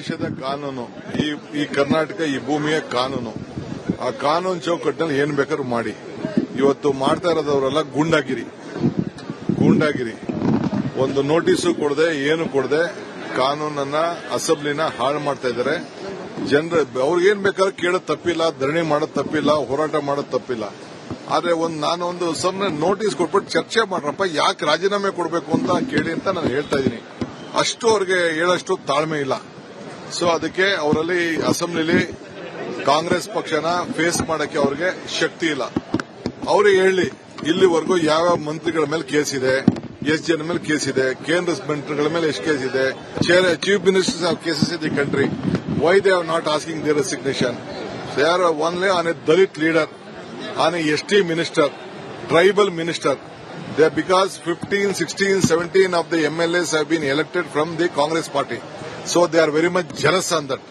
ದೇಶದ ಕಾನೂನು ಈ ಕರ್ನಾಟಕ ಈ ಭೂಮಿಯ ಕಾನೂನು. ಆ ಕಾನೂನು ಚೌಕಟ್ಟಿನಲ್ಲಿ ಏನ್ ಬೇಕಾದ್ರೂ ಮಾಡಿ. ಇವತ್ತು ಮಾಡ್ತಾ ಇರೋದವರೆಲ್ಲ ಗೂಂಡಾಗಿರಿ ಒಂದು ನೋಟಿಸು ಕೊಡದೆ ಏನು ಕೊಡದೆ ಕಾನೂನನ್ನ ಅಸೆಂಬ್ಲಿನ ಹಾಳು ಮಾಡ್ತಾ ಇದ್ದಾರೆ. ಜನರು ಅವ್ರಿಗೇನ್ ಬೇಕಾದ್ರೂ ಕೇಳೋದು ತಪ್ಪಿಲ್ಲ, ಧರಣಿ ಮಾಡೋದು ತಪ್ಪಿಲ್ಲ, ಹೋರಾಟ ಮಾಡೋದು ತಪ್ಪಿಲ್ಲ. ಆದ್ರೆ ನಾನೊಂದು ಸುಮ್ಮನೆ ನೋಟಿಸ್ ಕೊಟ್ಬಿಟ್ಟು ಚರ್ಚೆ ಮಾಡ್ರಪ್ಪ, ಯಾಕೆ ರಾಜೀನಾಮೆ ಕೊಡಬೇಕು ಅಂತ ಕೇಳಿ ಅಂತ ನಾನು ಹೇಳ್ತಾ ಇದ್ದೀನಿ. ಅಷ್ಟು ಅವ್ರಿಗೆ ಹೇಳಷ್ಟು ತಾಳ್ಮೆ ಇಲ್ಲ. ಸೊ ಅದಕ್ಕೆ ಅವರಲ್ಲಿ ಅಸೆಂಬ್ಲಿಲಿ ಕಾಂಗ್ರೆಸ್ ಪಕ್ಷನ ಫೇಸ್ ಮಾಡಕ್ಕೆ ಅವ್ರಿಗೆ ಶಕ್ತಿ ಇಲ್ಲ. ಅವ್ರಿಗೆ ಹೇಳಿ ಇಲ್ಲಿವರೆಗೂ ಯಾವ ಮಂತ್ರಿಗಳ ಮೇಲೆ ಕೇಸ್ ಇದೆ, ಎಷ್ಟು ಜನ ಮೇಲೆ ಕೇಸ್ ಇದೆ, ಕೇಂದ್ರ ಮಂತ್ರಿಗಳ ಮೇಲೆ ಎಷ್ಟು ಕೇಸ್ ಇದೆ, chief ministers of cases in the country. Why they are not asking their resignation? They are only on a Dalit leader, on a ST minister, tribal minister. Because 15, 16, 17 of the MLAs have been elected from the Congress party. So they are very much jealous on that.